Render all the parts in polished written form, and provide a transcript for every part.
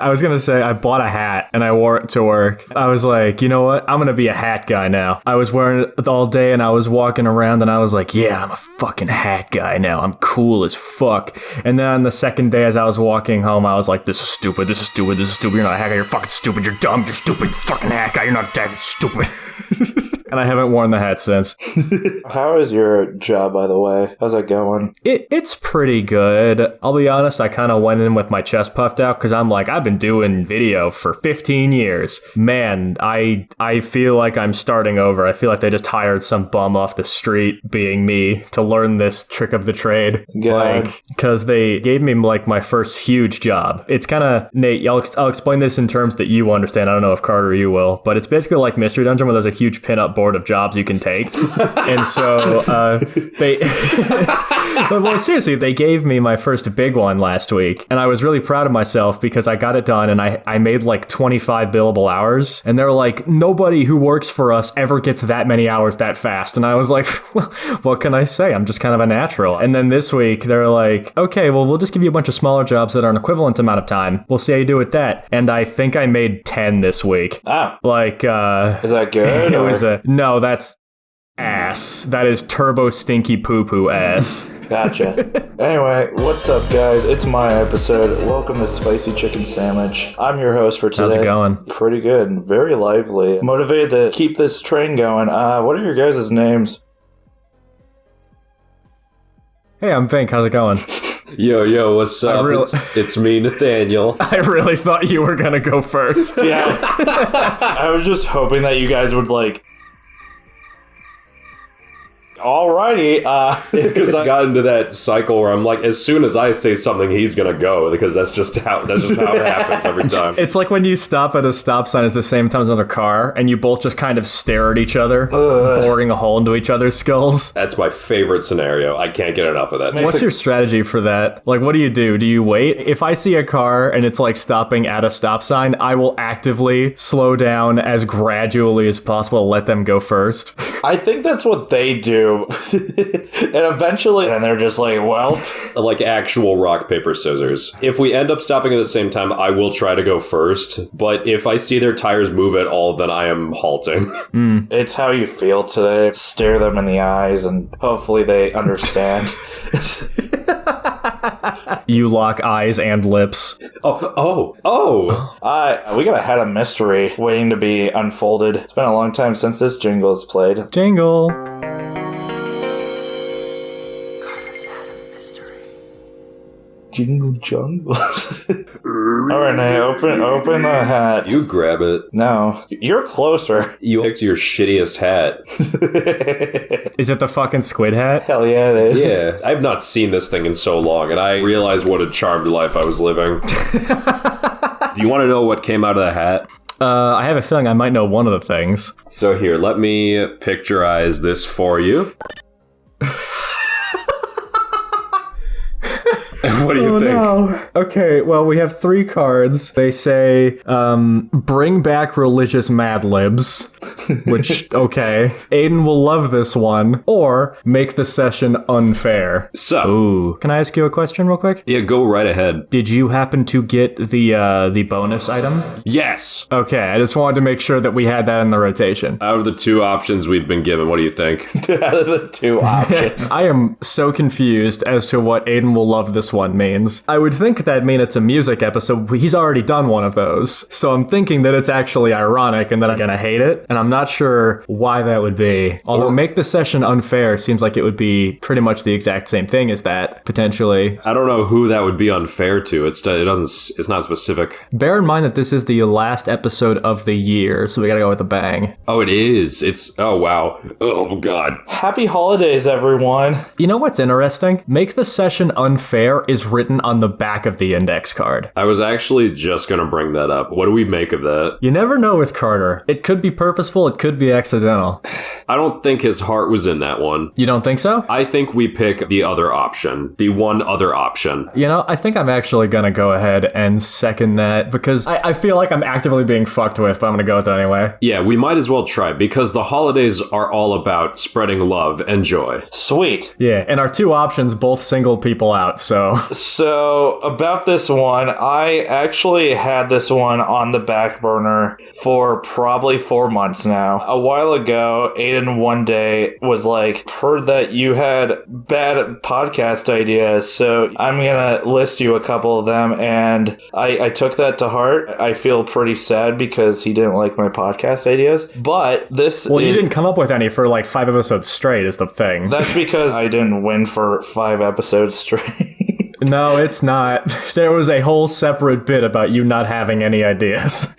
I was going to say, I bought a hat and I wore it to work. I was like, you know what? I'm going to be a hat guy now. I was wearing it all day and I was walking around and I was like, yeah, I'm a fucking hat guy now. I'm cool as fuck. And then on the second day as I was walking home, I was like, this is stupid. This is stupid. This is stupid. You're not a hat guy. You're fucking stupid. You're dumb. You're stupid. You're fucking hat guy. You're not that stupid. And I haven't worn the hat since. How is your job, by the way? How's that going? It's pretty good. I'll be honest, I kind of went in with my chest puffed out because I'm like, I've been doing video for 15 years. Man, I feel like I'm starting over. I feel like they just hired some bum off the street, being me, to learn this trick of the trade. God. Like, because they gave me like my first huge job. It's kind of, Nate, I'll explain this in terms that you understand. I don't know if Carter, you will, but it's basically like Mystery Dungeon where there's a huge pinup board of jobs you can take. And so they well, seriously, they gave me my first big one last week, and I was really proud of myself because I got it done and I made like 25 billable hours, and they're like, nobody who works for us ever gets that many hours that fast. And I was like, well, what can I say? I'm just kind of a natural. And then this week they're like, okay, well, we'll just give you a bunch of smaller jobs that are an equivalent amount of time. We'll see how you do with that. And I think I made 10 this week. Ah. Like, is that good? It was no, that's ass. That is turbo stinky poo poo ass. Gotcha. Anyway, what's up, guys? It's my episode. Welcome to Spicy Chicken Sandwich. I'm your host for today. How's it going? Pretty good. Very lively. Motivated to keep this train going. What are your guys' names? Hey, I'm Vink. How's it going? Yo, what's up? It's me, Nathaniel. I really thought you were gonna go first. Yeah. I was just hoping that you guys would alrighty, because I got into that cycle where I'm like, as soon as I say something, he's gonna go, because that's just how it happens every time. It's like when you stop at a stop sign at the same time as another car, and you both just kind of stare at each other, boring a hole into each other's skulls. That's my favorite scenario. I can't get enough of that. What's your strategy for that? Like, what do? Do you wait? If I see a car and it's like stopping at a stop sign, I will actively slow down as gradually as possible to let them go first. I think that's what they do. And eventually, and they're just like, well. Like actual rock, paper, scissors. If we end up stopping at the same time, I will try to go first. But if I see their tires move at all, then I am halting. It's how you feel today. Stare them in the eyes and hopefully they understand. You lock eyes and lips. Oh. We got a head of mystery waiting to be unfolded. It's been a long time since this jingle is played. Jingle. Jingle jungle. Alright, now open the hat. You grab it. No, you're closer. You picked your shittiest hat. Is it the fucking squid hat? Hell yeah, it is. Yeah, I've not seen this thing in so long, and I realized what a charmed life I was living. Do you want to know what came out of the hat? I have a feeling I might know one of the things. So here, let me picturize this for you. What do you think? No. Okay, well, we have 3 cards. They say, bring back religious Mad Libs, which, okay. Aiden will love this one. Or, make the session unfair. So. Ooh. Can I ask you a question real quick? Yeah, go right ahead. Did you happen to get the bonus item? Yes. Okay, I just wanted to make sure that we had that in the rotation. Out of the 2 options we've been given, what do you think? Out of the 2 options. I am so confused as to what Aiden will love this one means. I would think that mean it's a music episode. He's already done one of those. So I'm thinking that it's actually ironic and that I'm gonna hate it. And I'm not sure why that would be. Although make the session unfair seems like it would be pretty much the exact same thing as that, potentially. I don't know who that would be unfair to. It's not specific. Bear in mind that this is the last episode of the year, so we gotta go with a bang. Oh, it is. Oh, wow. Oh, God. Happy holidays, everyone. You know what's interesting? Make the session unfair is written on the back of the index card. I was actually just going to bring that up. What do we make of that? You never know with Carter. It could be purposeful, it could be accidental. I don't think his heart was in that one. You don't think so? I think we pick the other option. The one other option. You know, I think I'm actually going to go ahead and second that because I feel like I'm actively being fucked with, but I'm going to go with it anyway. Yeah, we might as well try because the holidays are all about spreading love and joy. Sweet. Yeah, and our 2 options both singled people out, so go. So, about this one, I actually had this one on the back burner for probably 4 months now. A while ago, Aiden one day was like, heard that you had bad podcast ideas, so I'm gonna list you a couple of them, and I took that to heart. I feel pretty sad because he didn't like my podcast ideas, but you didn't come up with any for like 5 episodes straight is the thing. That's because I didn't win for 5 episodes straight. No, it's not. There was a whole separate bit about you not having any ideas.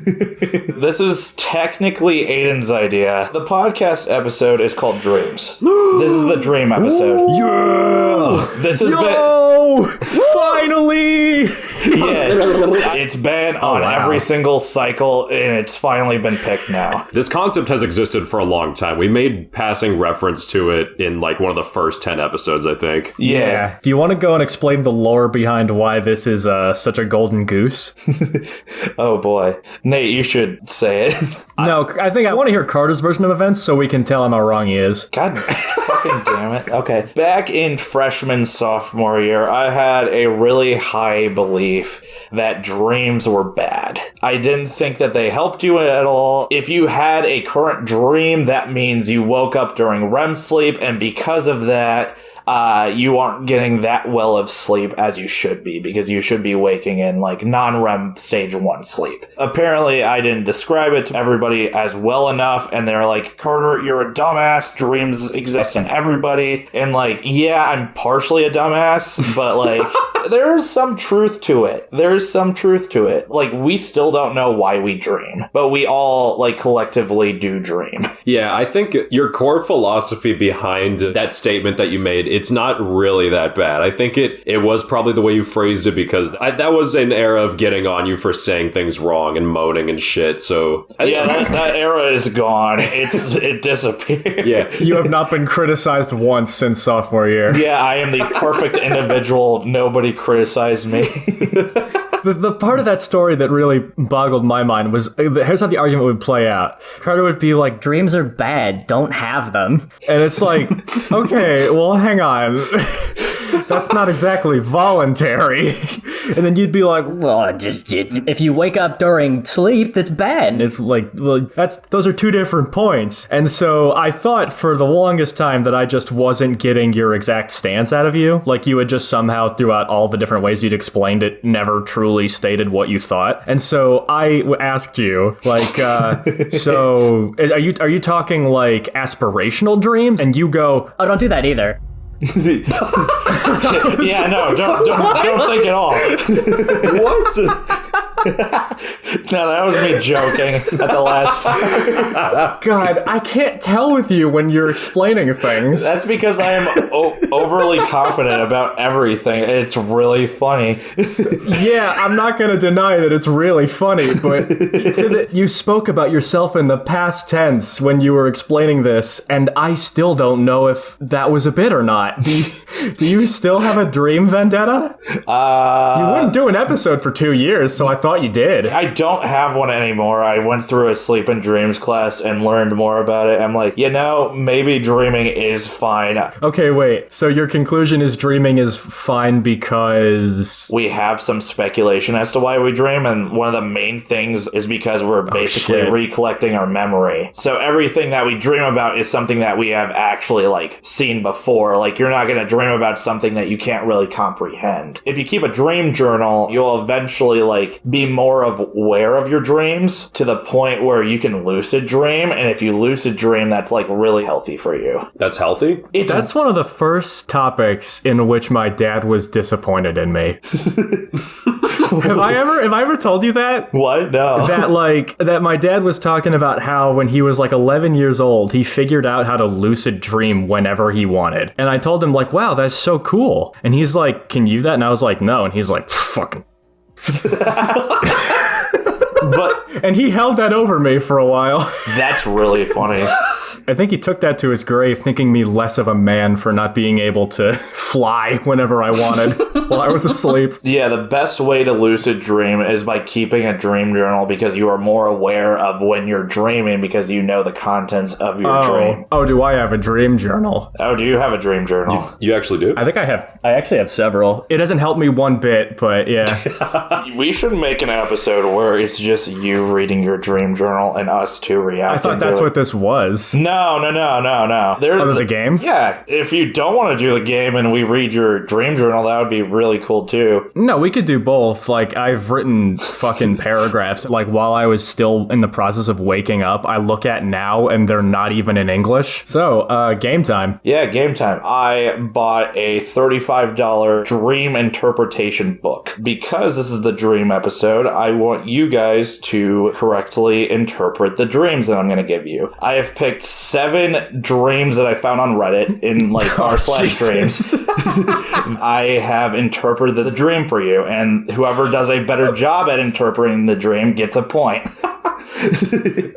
This is technically Aiden's idea. The podcast episode is called Dreams. This is the dream episode. Yeah! This is Finally! Yeah, it's been on every single cycle, and it's finally been picked now. This concept has existed for a long time. We made passing reference to it in like one of the first 10 episodes, I think. Yeah. Do you want to go and explain the lore behind why this is such a golden goose? Oh boy. Nate, you should say it. No, I think I want to hear Carter's version of events so we can tell him how wrong he is. God fucking damn it. Okay. Back in freshman, sophomore year, I had a really high belief that dreams were bad. I didn't think that they helped you at all. If you had a current dream, that means you woke up during REM sleep, and because of that, you aren't getting that well of sleep as you should be, because you should be waking in like non-REM stage 1 sleep. Apparently, I didn't describe it to everybody as well enough, and they're like, Carter, you're a dumbass. Dreams exist in everybody. And like, yeah, I'm partially a dumbass, but like, there's some truth to it. There's some truth to it. Like, we still don't know why we dream, but we all like collectively do dream. Yeah, I think your core philosophy behind that statement that you made, it's not really that bad. I think it was probably the way you phrased it, because that was an era of getting on you for saying things wrong and moaning and shit. So that era is gone. It disappeared. Yeah, you have not been criticized once since sophomore year. Yeah, I am the perfect individual. Nobody criticized me. The part of that story that really boggled my mind was, here's how the argument would play out. Carter would be like, dreams are bad, don't have them. And it's like, okay, well, hang on. That's not exactly voluntary. And then you'd be like, Well, if you wake up during sleep, that's bad. it's like, well, those are two different points. And so I thought for the longest time that I just wasn't getting your exact stance out of you. Like, you had just somehow, throughout all the different ways you'd explained it, never truly stated what you thought. And so I asked you, like, so are you talking like aspirational dreams? And you go, Oh, don't do that either. Yeah, no, don't think at all. what? No, that was me joking at the last part. God, I can't tell with you when you're explaining things. That's because I am overly confident about everything. It's really funny. Yeah, I'm not going to deny that it's really funny, but so that you spoke about yourself in the past tense when you were explaining this, and I still don't know if that was a bit or not. Do you still have a dream vendetta? You wouldn't do an episode for 2 years, so I thought you did. I don't have one anymore. I went through a sleep and dreams class and learned more about it. I'm like, maybe dreaming is fine. Okay, wait. So your conclusion is dreaming is fine because... We have some speculation as to why we dream, and one of the main things is because we're basically recollecting our memory. So everything that we dream about is something that we have actually, like, seen before. Like, you're not going to dream about something that you can't really comprehend. If you keep a dream journal, you'll eventually, like, be more aware of your dreams to the point where you can lucid dream, and if you lucid dream, that's, like, really healthy for you. That's healthy? That's one of the first topics in which my dad was disappointed in me. Have I ever told you that? What? No. That my dad was talking about how when he was like 11 years old, he figured out how to lucid dream whenever he wanted. And I told him, like, wow, that's so cool. And he's like, can you do that? And I was like, no. And he's like, fucking. But and he held that over me for a while. that's really funny. I think he took that to his grave, thinking me less of a man for not being able to fly whenever I wanted while I was asleep. Yeah, the best way to lucid dream is by keeping a dream journal because you are more aware of when you're dreaming because you know the contents of your dream. Oh, do I have a dream journal? Oh, do you have a dream journal? You actually do? I think I actually have several. It doesn't help me one bit, but yeah. We should make an episode where it's just you reading your dream journal and us two reacting. I thought that's what this was. No. There's a game? Yeah, if you don't want to do the game and we read your dream journal, that would be really cool too. No, we could do both. Like, I've written fucking paragraphs. Like, while I was still in the process of waking up, I look at now and they're not even in English. So, game time. Yeah, game time. I bought a $35 dream interpretation book. Because this is the dream episode, I want you guys to correctly interpret the dreams that I'm going to give you. I have picked 7 dreams that I found on Reddit in like r/dreams. I have interpreted the dream for you, and whoever does a better job at interpreting the dream gets a point.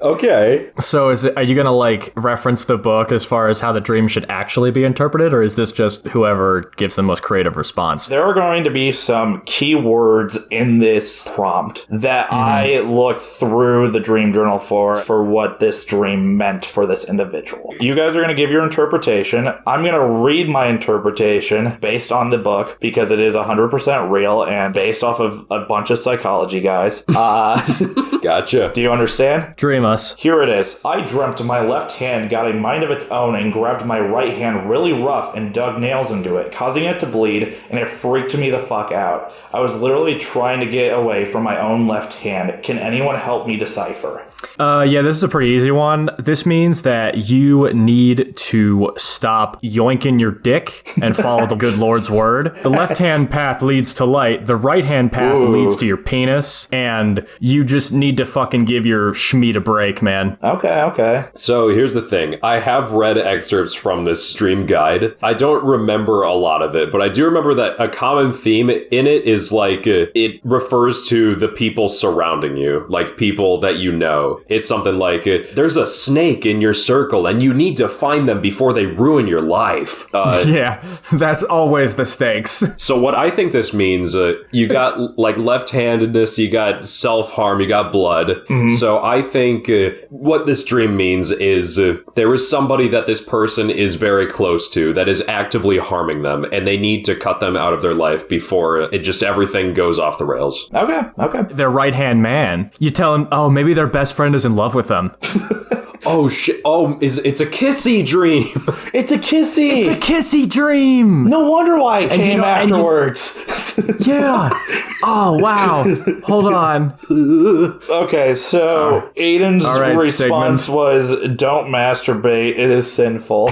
Okay. So are you going to like reference the book as far as how the dream should actually be interpreted, or is this just whoever gives the most creative response? There are going to be some keywords in this prompt that I looked through the dream journal for what this dream meant for this individual. You guys are going to give your interpretation. I'm going to read my interpretation based on the book because it is 100% real and based off of a bunch of psychology guys. Gotcha. Do you understand? Dream us. Here it is. I dreamt my left hand got a mind of its own and grabbed my right hand really rough and dug nails into it, causing it to bleed, and it freaked me the fuck out. I was literally trying to get away from my own left hand. Can anyone help me decipher? Yeah, this is a pretty easy one. This means that you need to stop yoinking your dick and follow the good Lord's word. The left-hand path leads to light. The right-hand path leads to your penis. And you just need to fucking give your schmeat a break, man. Okay. So here's the thing. I have read excerpts from this dream guide. I don't remember a lot of it, but I do remember that a common theme in it is like it refers to the people surrounding you, like people that you know. It's something like, there's a snake in your circle and you need to find them before they ruin your life. Yeah, that's always the stakes. So what I think this means, you got like left-handedness, you got self-harm, you got blood. Mm-hmm. So I think what this dream means is there is somebody that this person is very close to that is actively harming them, and they need to cut them out of their life before everything goes off the rails. Okay. Their right-hand man. You tell him, oh, maybe their best friend is in love with them. Oh shit! Oh, it's a kissy dream. It's a kissy. It's a kissy dream. No wonder why it came afterwards. Yeah. Oh wow. Hold on. Okay, so Aiden's response was, "Don't masturbate. It is sinful."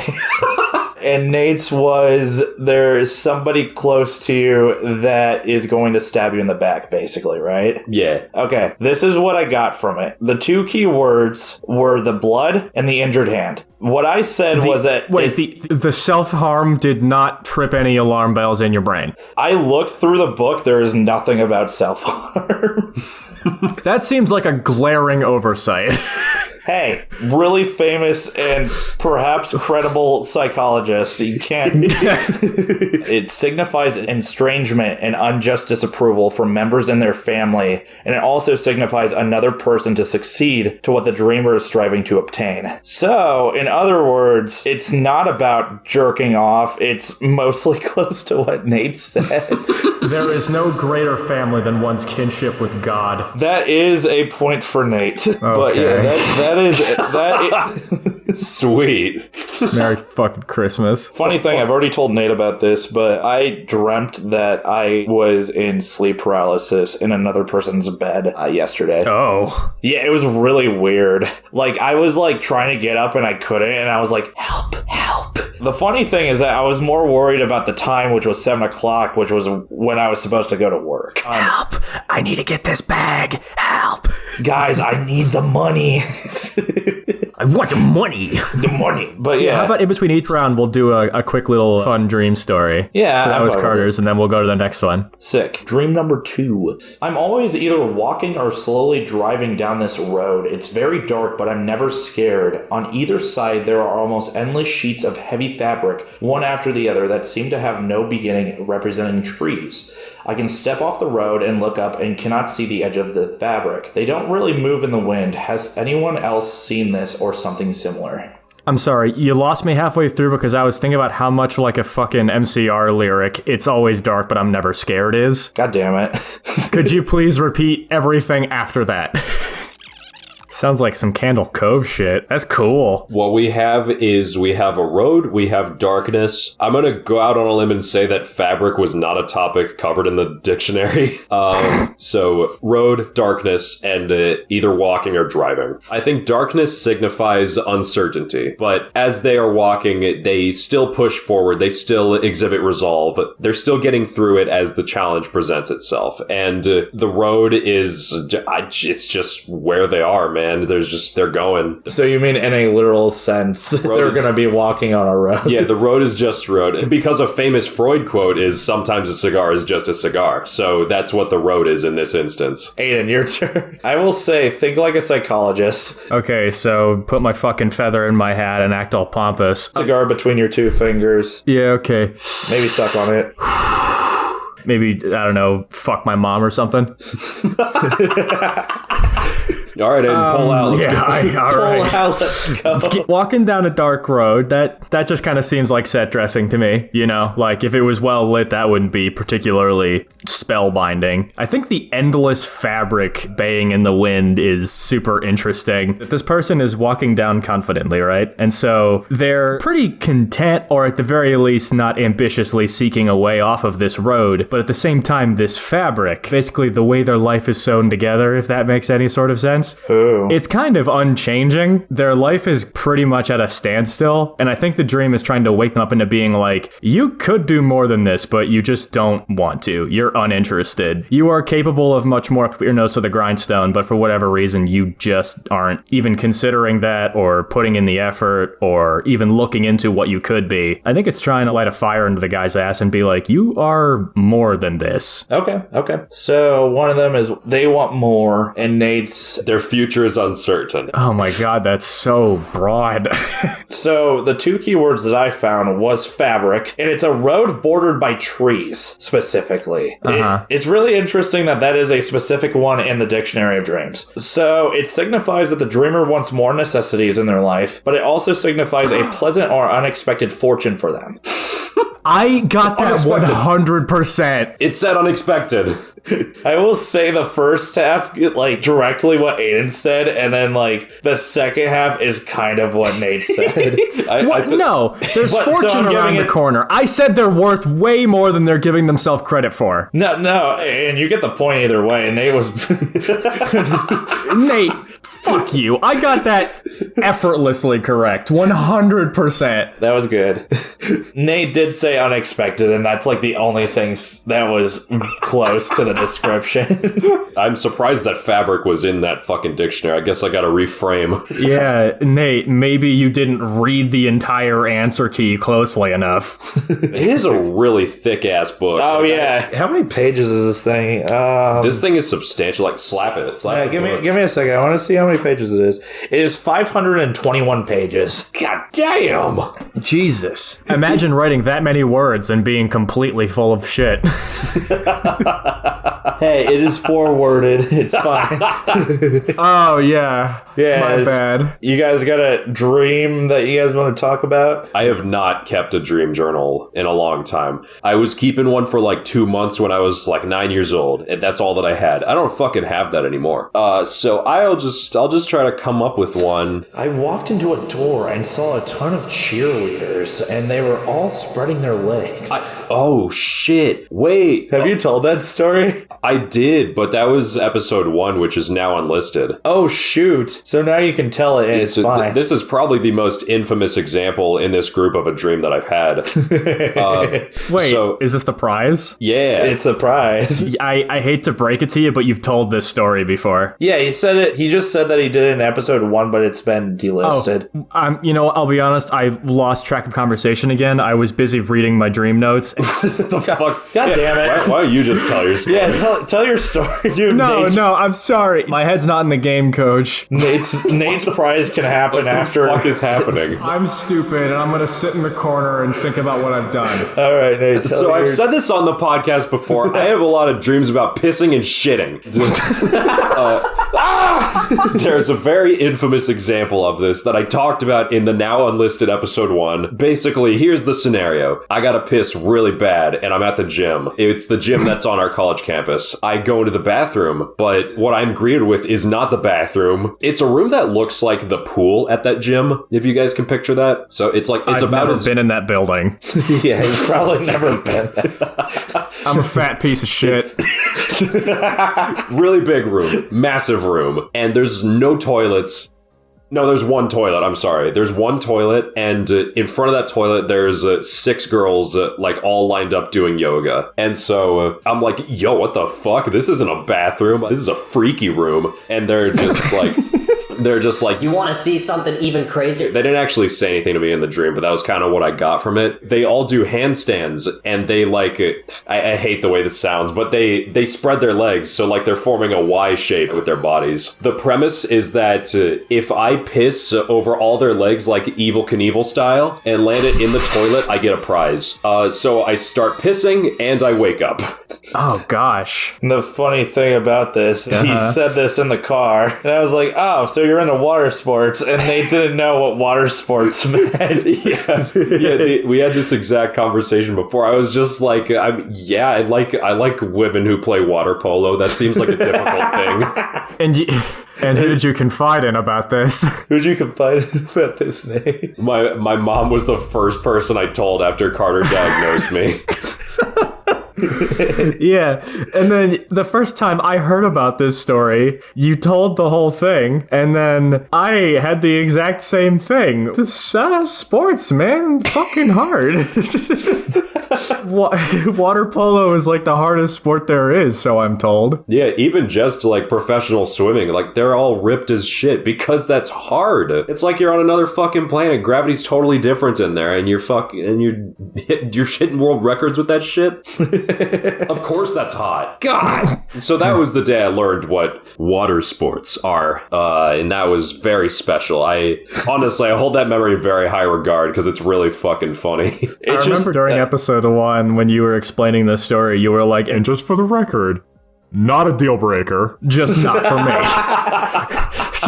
And Nate's was, there's somebody close to you that is going to stab you in the back, basically, right? Yeah. Okay, this is what I got from it. The 2 key words were the blood and the injured hand. What I said was that... Wait, the self-harm did not trip any alarm bells in your brain. I looked through the book. There is nothing about self-harm. That seems like a glaring oversight. Hey, really famous and perhaps credible psychologist. You can't... It signifies estrangement and unjust disapproval from members in their family, and it also signifies another person to succeed to what the dreamer is striving to obtain. So, in other words, it's not about jerking off. It's mostly close to what Nate said. There is no greater family than one's kinship with God. That is a point for Nate. Okay. But yeah, that is sweet. Merry fucking Christmas. Funny thing, I've already told Nate about this, but I dreamt that I was in sleep paralysis in another person's bed yesterday. Oh. Yeah, it was really weird. Like, I was like trying to get up and I couldn't, and I was like, help. The funny thing is that I was more worried about the time, which was 7 o'clock, which was when I was supposed to go to work. Help! I need to get this bag. Help! Guys, I need the money. I want the money. The money. But yeah. How about in between each round, we'll do a quick little fun dream story. Yeah. So that was Carter's, and then we'll go to the next one. Sick. Dream number 2. I'm always either walking or slowly driving down this road. It's very dark, but I'm never scared. On either side, there are almost endless sheets of heavy fabric, one after the other, that seem to have no beginning, representing trees. I can step off the road and look up and cannot see the edge of the fabric. They don't really move in the wind. Has anyone else seen this or something similar? I'm sorry, you lost me halfway through because I was thinking about how much like a fucking MCR lyric, "It's always dark, but I'm never scared" is. God damn it. Could you please repeat everything after that? Sounds like some Candle Cove shit. That's cool. What we have is we have a road, we have darkness. I'm going to go out on a limb and say that fabric was not a topic covered in the dictionary. So road, darkness, and either walking or driving. I think darkness signifies uncertainty, but as they are walking, they still push forward. They still exhibit resolve. They're still getting through it as the challenge presents itself. And the road is, it's just where they are, man. They're going. So you mean in a literal sense, they're going to be walking on a road? Yeah, the road is just road. Because a famous Freud quote is, sometimes a cigar is just a cigar. So that's what the road is in this instance. Aiden, your turn. I will say, think like a psychologist. Okay, so put my fucking feather in my hat and act all pompous. Cigar between your 2 fingers. Yeah, okay. Maybe suck on it. Maybe, I don't know, fuck my mom or something. All right, Aiden, pull out. Let's go. All right. Pull out, let's go. Walking down a dark road, that just kind of seems like set dressing to me, you know? Like, if it was well lit, that wouldn't be particularly spellbinding. I think the endless fabric baying in the wind is super interesting. This person is walking down confidently, right? And so they're pretty content, or at the very least not ambitiously seeking a way off of this road, but at the same time, this fabric, basically the way their life is sewn together, if that makes any sort of sense. Ooh. It's kind of unchanging. Their life is pretty much at a standstill, and I think the dream is trying to wake them up into being like, you could do more than this, but you just don't want to. You're uninterested. You are capable of much more. Put your nose to the grindstone, but for whatever reason, you just aren't even considering that or putting in the effort or even looking into what you could be. I think it's trying to light a fire into the guy's ass and be like, you are more than this. Okay. So one of them is they want more, and Nate's... Their future is uncertain. Oh my god, that's so broad. So the 2 keywords that I found was fabric, and it's a road bordered by trees, specifically. It's really interesting that is a specific one in the Dictionary of Dreams. So it signifies that the dreamer wants more necessities in their life, but it also signifies a pleasant or unexpected fortune for them. I got that 100%. It said unexpected. I will say the first half, like, directly what Aiden said, and then, like, the second half is kind of what Nate said. No, there's fortune around the corner. I said they're worth way more than they're giving themselves credit for. No, and you get the point either way, and Nate was... Nate, fuck you. I got that effortlessly correct. 100%. That was good. Nate did say unexpected, and that's, like, the only thing that was close to the description. I'm surprised that fabric was in that fucking dictionary. I guess I gotta reframe. Yeah, Nate, maybe you didn't read the entire answer key closely enough. It is a really thick-ass book. Oh, yeah. How many pages is this thing? This thing is substantial. Like, slap it. Give me a second. I want to see how many pages it is. It is 521 pages. God damn! Jesus. Imagine writing that many words and being completely full of shit. Hey, it is 4-worded. It's fine. Oh, yeah. Yeah. My bad. You guys got a dream that you guys want to talk about? I have not kept a dream journal in a long time. I was keeping one for like 2 months when I was like 9 years old, and that's all that I had. I don't fucking have that anymore. So I'll just try to come up with one. I walked into a door and saw a ton of cheerleaders, and they were all spreading their legs. Oh, shit. Wait. Have you told that story? I did, but that was episode 1, which is now unlisted. Oh, shoot. So now you can tell it, and it's fine. This is probably the most infamous example in this group of a dream that I've had. Wait, so, is this the prize? Yeah. It's the prize. I hate to break it to you, but you've told this story before. Yeah, he said it. He just said that he did it in episode 1, but it's been delisted. I'll be honest, I lost track of conversation again. I was busy reading my dream notes. The fuck? God damn it. Why don't you just tell your story? Yeah, tell your story, dude. No, I'm sorry. My head's not in the game, coach. Nate's prize can happen after. What the fuck is happening? I'm stupid, and I'm going to sit in the corner and think about what I've done. All right, Nate. So I've said this on the podcast before. I have a lot of dreams about pissing and shitting. There's a very infamous example of this that I talked about in the now unlisted episode 1. Basically, here's the scenario. I gotta piss really bad, and I'm at the gym. It's the gym that's on our college campus. I go into the bathroom, but what I'm greeted with is not the bathroom. It's a room that looks like the pool at that gym, if you guys can picture that. So it's like, it's I've about never been in that building. Yeah, he's probably never been there. I'm a fat piece of shit. Really big room, massive room, and there's no toilets. No, there's one toilet. I'm sorry. There's one toilet, and in front of that toilet, there's 6 girls, like, all lined up doing yoga. And so I'm like, yo, what the fuck? This isn't a bathroom. This is a freaky room. And they're just like... They're just like, you want to see something even crazier? They didn't actually say anything to me in the dream, but that was kind of what I got from it. They all do handstands, and they like, I hate the way this sounds, but they spread their legs, so like they're forming a Y shape with their bodies. The premise is that if I piss over all their legs like Evel Knievel style and land it in the toilet, I get a prize. So I start pissing, and I wake up. Oh, gosh. And the funny thing about this, he said this in the car, and I was like, oh, so you're into water sports, and they didn't know what water sports meant. We had this exact conversation before. I was just like, I like women who play water polo. That seems like a difficult thing. And who did you confide in about this? Who did you confide in about this, Nate? My mom was the first person I told after Carter diagnosed me. Yeah, and then the first time I heard about this story, you told the whole thing, and then I had the exact same thing. This sports, man, fucking hard. Water polo is like the hardest sport there is, so I'm told. Yeah, even just like professional swimming, like they're all ripped as shit because that's hard. It's like you're on another fucking planet. Gravity's totally different in there, and you're hitting world records with that shit. Of course that's hot. God! So that was the day I learned what water sports are, and that was very special. I hold that memory in very high regard because it's really fucking funny. I remember during episode 1 when you were explaining this story, you were like, and just for the record, not a deal breaker. Just not for me.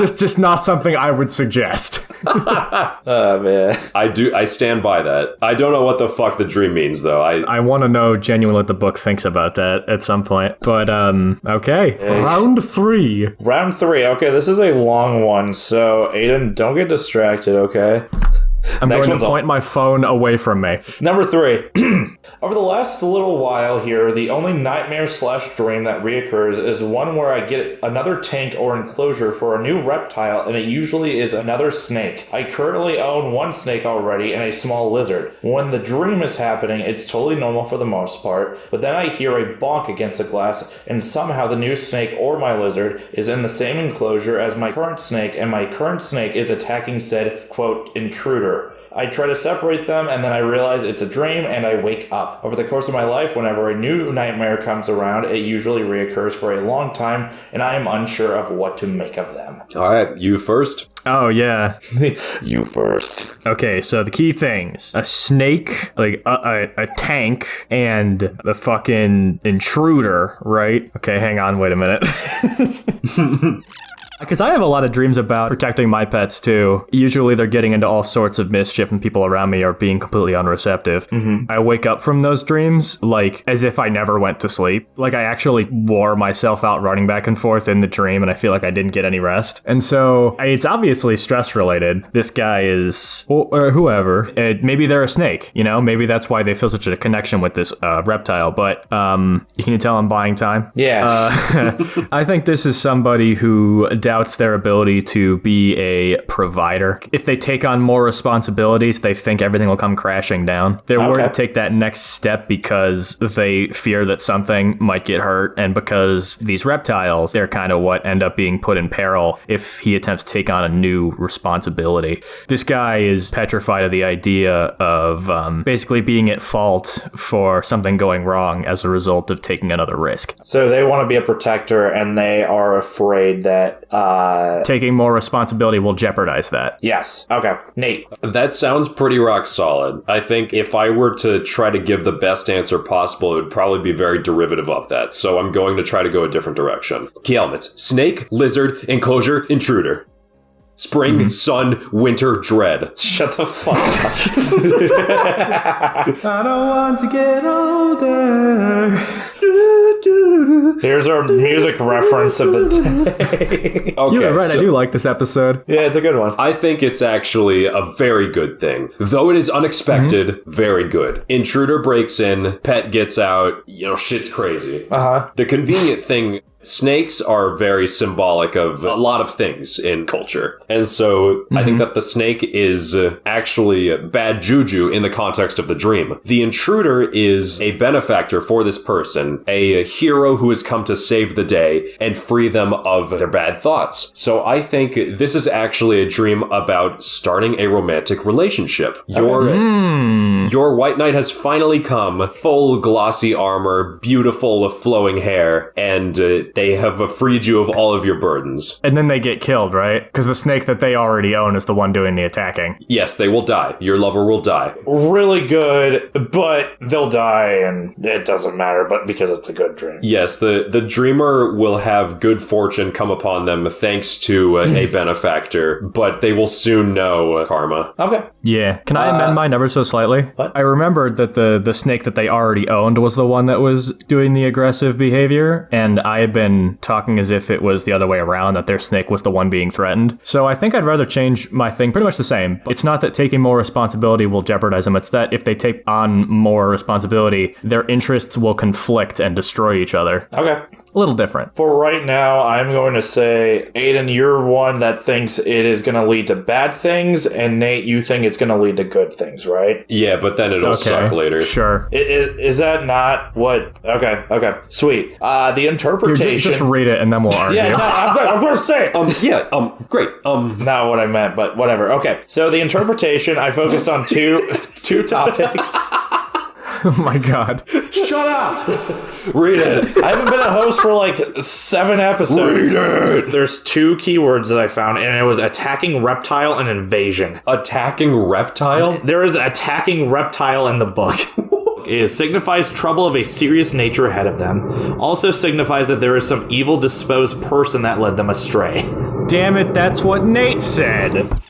just not something I would suggest. Oh, man. I stand by that. I don't know what the fuck the dream means, though. I want to know genuinely what the book thinks about that at some point. But, okay. Hey. Round 3. Round 3. Okay, this is a long one, so Aiden, don't get distracted, okay? I'm going to point my phone away from me. Number 3. Over the last little while here, the only nightmare/dream that reoccurs is one where I get another tank or enclosure for a new reptile, and it usually is another snake. I currently own one snake already and a small lizard. When the dream is happening, it's totally normal for the most part, but then I hear a bonk against the glass, and somehow the new snake or my lizard is in the same enclosure as my current snake, and my current snake is attacking said, quote, intruder. I try to separate them, and then I realize it's a dream, and I wake up. Over the course of my life, whenever a new nightmare comes around, it usually reoccurs for a long time, and I am unsure of what to make of them. All right, you first. Oh, yeah. You first. Okay, so the key things. A snake, like a tank, and the fucking intruder, right? Okay, hang on, wait a minute. Because I have a lot of dreams about protecting my pets, too. Usually they're getting into all sorts of mischief and people around me are being completely unreceptive. Mm-hmm. I wake up from those dreams, like, as if I never went to sleep. Like, I actually wore myself out running back and forth in the dream, and I feel like I didn't get any rest. And so, it's obviously stress-related. This guy is, or whoever, maybe they're a snake, you know? Maybe that's why they feel such a connection with this reptile. But, can you tell I'm buying time? Yeah. I think this is somebody who doubts their ability to be a provider. If they take on more responsibilities, they think everything will come crashing down. They're worried to take that next step because they fear that something might get hurt, and because these reptiles, they're kind of what end up being put in peril if he attempts to take on a new responsibility. This guy is petrified of the idea of basically being at fault for something going wrong as a result of taking another risk. So they want to be a protector, and they are afraid that taking more responsibility will jeopardize that. Yes. Okay. Nate. That sounds pretty rock solid. I think if I were to try to give the best answer possible, it would probably be very derivative of that. So I'm going to try to go a different direction. Key elements: snake, lizard, enclosure, intruder. Spring, sun, winter, dread. Shut the fuck up. I don't want to get older. Here's our music reference of the day. Okay, You're right, so I do like this episode. Yeah, it's a good one. I think it's actually a very good thing. Though it is unexpected, very good. Intruder breaks in, pet gets out, shit's crazy. Uh-huh. The convenient thing, snakes are very symbolic of a lot of things in culture. And so I think that the snake is actually bad juju in the context of the dream. The intruder is a benefactor for this person, a hero who has come to save the day and free them of their bad thoughts. So I think this is actually a dream about starting a romantic relationship. Your white knight has finally come, full glossy armor, beautiful flowing hair, and they have freed you of all of your burdens. And then they get killed, right? Because the snake that they already own is the one doing the attacking. Yes, they will die. Your lover will die. Really good, but they'll die, and it doesn't matter, but because it's a good dream. Yes, the dreamer will have good fortune come upon them thanks to a benefactor, but they will soon know karma. Okay. Yeah. Can I amend mine ever so slightly? What? I remembered that the snake that they already owned was the one that was doing the aggressive behavior, and I had been talking as if it was the other way around, that their snake was the one being threatened. So I think I'd rather change my thing pretty much the same. It's not that taking more responsibility will jeopardize them. It's that if they take on more responsibility, their interests will conflict and destroy each other. Okay. A little different. For right now, I'm going to say, Aiden, you're one that thinks it is going to lead to bad things, and Nate, you think it's going to lead to good things, right? Yeah, but then it'll suck later. Sure. Is that not what... Okay, sweet. The interpretation... Just read it and then we'll argue. Yeah, no, I'm going to say it. Great. Not what I meant, but whatever. Okay, so the interpretation, I focused on two topics. Oh my god. Shut up! Read it. I haven't been a host for like 7 episodes. Read it. There's 2 keywords that I found, and it was attacking reptile and invasion. Attacking reptile? There is attacking reptile in the book. It signifies trouble of a serious nature ahead of them. Also signifies that there is some evil disposed person that led them astray. Damn it, that's what Nate said.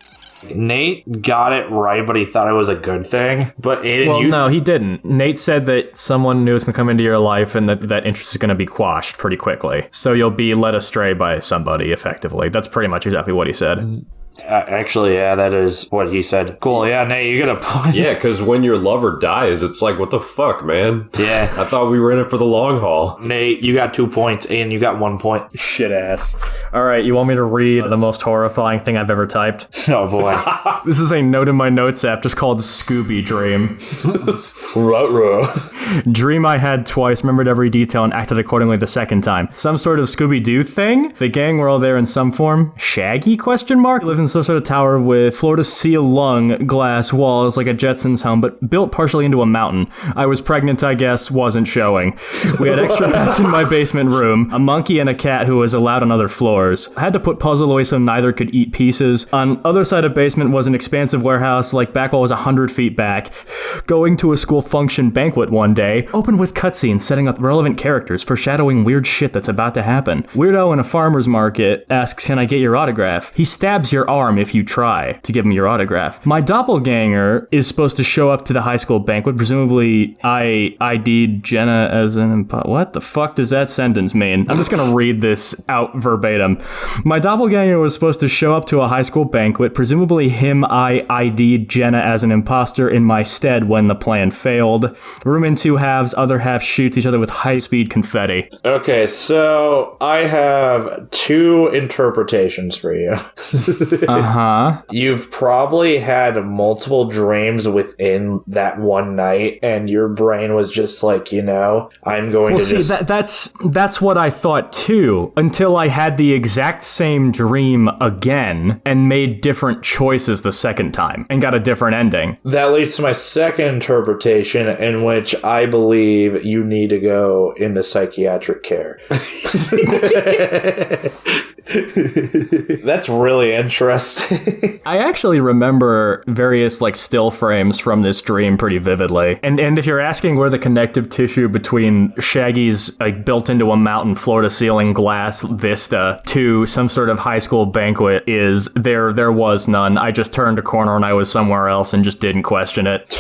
Nate got it right, but he thought it was a good thing. But Aiden, no, he didn't. Nate said that someone new is going to come into your life and that interest is going to be quashed pretty quickly. So you'll be led astray by somebody, effectively. That's pretty much exactly what he said. Actually, yeah, that is what he said. Cool, yeah, Nate, you got a point. Yeah, because when your lover dies, it's like, what the fuck, man? Yeah. I thought we were in it for the long haul. Nate, you got 2 points, and you got 1 point. Shit ass. All right, you want me to read the most horrifying thing I've ever typed? Oh, boy. This is a note in my notes app just called Scooby Dream. Ruh-roh. Dream I had twice, remembered every detail, and acted accordingly the second time. Some sort of Scooby-Doo thing? The gang were all there in some form. Shaggy, question mark? Lived in some sort of tower with floor-to-ceiling glass walls like a Jetsons home, but built partially into a mountain. I was pregnant, I guess, wasn't showing. We had extra pets in my basement room, a monkey and a cat who was allowed on other floors. I had to put puzzle away so neither could eat pieces. On other side of basement was an expansive warehouse, like back wall was 100 feet back. Going to a school function banquet one day, opened with cutscenes setting up relevant characters, foreshadowing weird shit that's about to happen. Weirdo in a farmer's market asks, "Can I get your autograph?" He stabs your your arm if you try to give him your autograph. My doppelganger is supposed to show up to the high school banquet. Presumably, I ID'd Jenna as an... What the fuck does that sentence mean? I'm just going to read this out verbatim. My doppelganger was supposed to show up to a high school banquet. Presumably him, I ID'd Jenna as an imposter in my stead when the plan failed. Room in two halves, other half shoots each other with high-speed confetti. Okay, so I have two interpretations for you. Uh-huh. You've probably had multiple dreams within that one night, and your brain was just like, I'm going to just... That's what I thought too, until I had the exact same dream again and made different choices the second time and got a different ending. That leads to my second interpretation, in which I believe you need to go into psychiatric care. That's really interesting. I actually remember various still frames from this dream pretty vividly. And if you're asking where the connective tissue between Shaggy's built into a mountain floor to ceiling glass vista to some sort of high school banquet is, there was none. I just turned a corner and I was somewhere else and just didn't question it.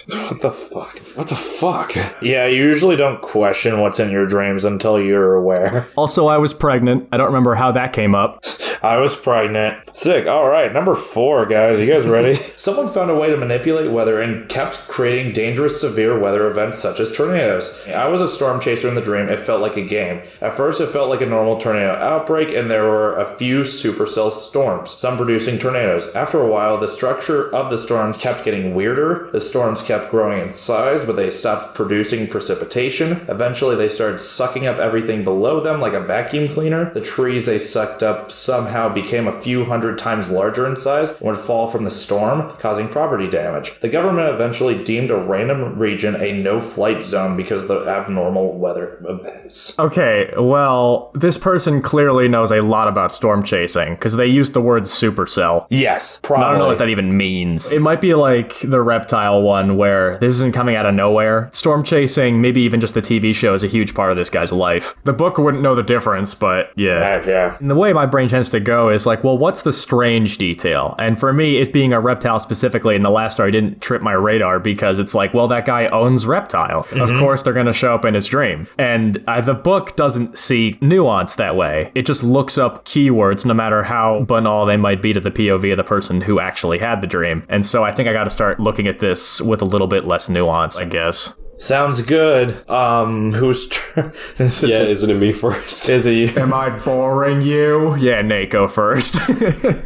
What the fuck? What the fuck? Yeah, you usually don't question what's in your dreams until you're aware. Also, I was pregnant. I don't remember how that came up. I was pregnant. Sick. All right, number 4, guys. You guys ready? Someone found a way to manipulate weather and kept creating dangerous, severe weather events such as tornadoes. I was a storm chaser in the dream. It felt like a game. At first, it felt like a normal tornado outbreak, and there were a few supercell storms, some producing tornadoes. After a while, the structure of the storms kept getting weirder. The storms kept growing in size, but they stopped producing precipitation. Eventually, they started sucking up everything below them like a vacuum cleaner. The trees they sucked up somehow became a few hundred times larger in size and would fall from the storm, causing property damage. The government eventually deemed a random region a no-flight zone because of the abnormal weather events. Okay, well, this person clearly knows a lot about storm chasing, because they used the word supercell. Yes, probably. I don't know what that even means. It might be like the reptile one where this isn't coming out of nowhere. Storm chasing, maybe even just the TV show, is a huge part of this guy's life. The book wouldn't know the difference, but yeah. Yeah. And the way my brain tends to go is well, what's the strange detail? And for me, it being a reptile specifically in the last story didn't trip my radar because it's well, that guy owns reptiles. Mm-hmm. Of course, they're going to show up in his dream. And the book doesn't see nuance that way. It just looks up keywords, no matter how banal they might be to the POV of the person who actually had the dream. And so I think I got to start looking at this with a little bit less nuance, I guess. Sounds good. Whose turn? Isn't it me first? Is it you? Am I boring you? Yeah, Nate, go first.